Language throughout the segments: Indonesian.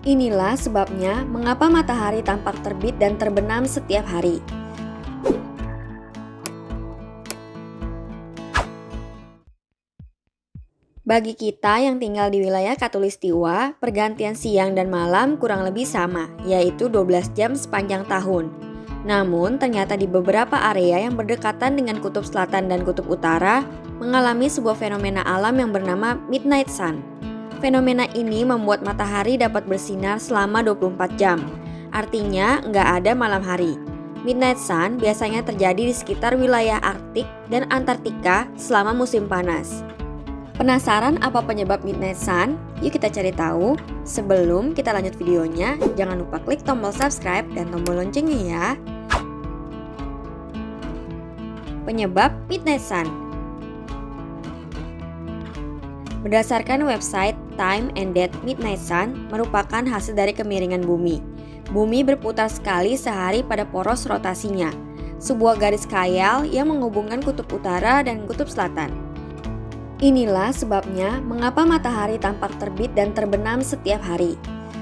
Inilah sebabnya mengapa matahari tampak terbit dan terbenam setiap hari. Bagi kita yang tinggal di wilayah Khatulistiwa, pergantian siang dan malam kurang lebih sama, yaitu 12 jam sepanjang tahun. Namun, ternyata di beberapa area yang berdekatan dengan kutub selatan dan kutub utara, mengalami sebuah fenomena alam yang bernama midnight sun. Fenomena ini membuat matahari dapat bersinar selama 24 jam. Artinya, nggak ada malam hari. Midnight sun biasanya terjadi di sekitar wilayah Arktik dan Antartika selama musim panas. Penasaran apa penyebab midnight sun? Yuk kita cari tahu. Sebelum kita lanjut videonya, jangan lupa klik tombol subscribe dan tombol loncengnya ya. Penyebab midnight sun. Berdasarkan website Time and Date, midnight sun merupakan hasil dari kemiringan bumi. Bumi berputar sekali sehari pada poros rotasinya, sebuah garis khayal yang menghubungkan kutub utara dan kutub selatan. Inilah sebabnya mengapa matahari tampak terbit dan terbenam setiap hari.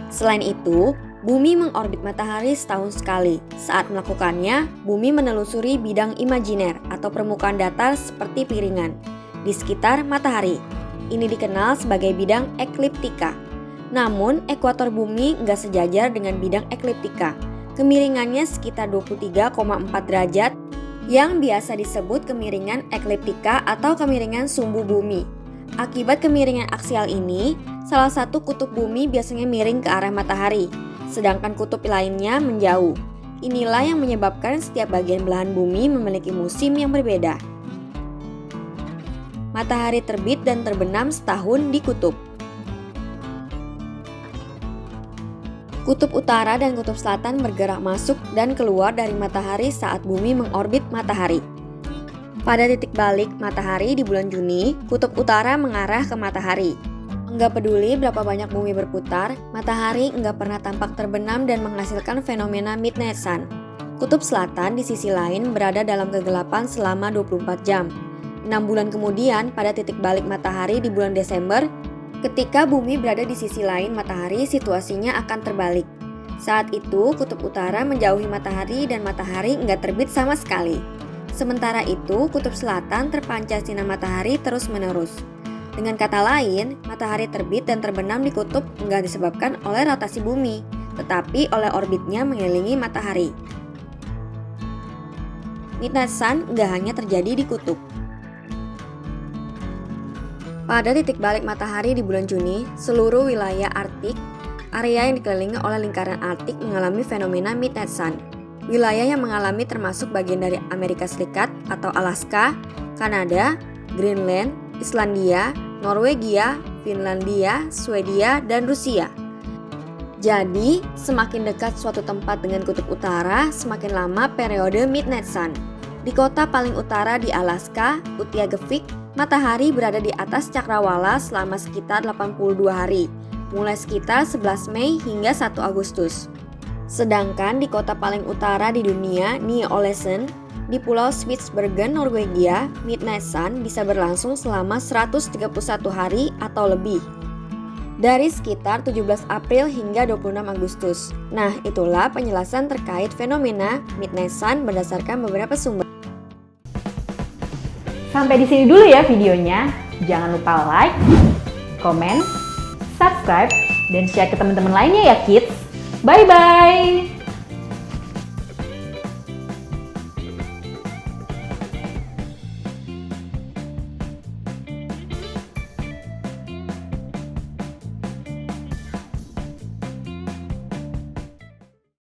Selain itu, bumi mengorbit matahari setahun sekali. Saat melakukannya, bumi menelusuri bidang imajiner atau permukaan datar seperti piringan di sekitar matahari. Ini dikenal sebagai bidang ekliptika. Namun, ekuator bumi nggak sejajar dengan bidang ekliptika. Kemiringannya sekitar 23,4 derajat yang biasa disebut kemiringan ekliptika atau kemiringan sumbu bumi. Akibat kemiringan aksial ini, salah satu kutub bumi biasanya miring ke arah matahari, sedangkan kutub lainnya menjauh. Inilah yang menyebabkan setiap bagian belahan bumi memiliki musim yang berbeda. Matahari terbit dan terbenam setahun di kutub. Kutub utara dan kutub selatan bergerak masuk dan keluar dari matahari saat bumi mengorbit matahari. Pada titik balik matahari di bulan Juni, kutub utara mengarah ke matahari. Enggak peduli berapa banyak bumi berputar, matahari enggak pernah tampak terbenam dan menghasilkan fenomena midnight sun. Kutub selatan di sisi lain berada dalam kegelapan selama 24 jam. 6 bulan kemudian, pada titik balik matahari di bulan Desember, ketika bumi berada di sisi lain matahari, situasinya akan terbalik. Saat itu, kutub utara menjauhi matahari dan matahari enggak terbit sama sekali. Sementara itu, kutub selatan terpancar sinar matahari terus-menerus. Dengan kata lain, matahari terbit dan terbenam di kutub enggak disebabkan oleh rotasi bumi, tetapi oleh orbitnya mengelilingi matahari. Midnight sun enggak hanya terjadi di kutub. Pada titik balik matahari di bulan Juni, seluruh wilayah Arktik, area yang dikelilingi oleh lingkaran Arktik mengalami fenomena midnight sun. Wilayah yang mengalami termasuk bagian dari Amerika Serikat atau Alaska, Kanada, Greenland, Islandia, Norwegia, Finlandia, Swedia, dan Rusia. Jadi, semakin dekat suatu tempat dengan kutub utara, semakin lama periode midnight sun. Di kota paling utara di Alaska, Utqiagvik, matahari berada di atas cakrawala selama sekitar 82 hari, mulai sekitar 11 Mei hingga 1 Agustus. Sedangkan di kota paling utara di dunia, Ny-Ålesund, di Pulau Spitsbergen, Norwegia, midnight sun bisa berlangsung selama 131 hari atau lebih. Dari sekitar 17 April hingga 26 Agustus. Nah, itulah penjelasan terkait fenomena midnight sun berdasarkan beberapa sumber. Sampai di sini dulu ya videonya. Jangan lupa like, comment, subscribe, dan share ke teman-teman lainnya ya kids. Bye-bye!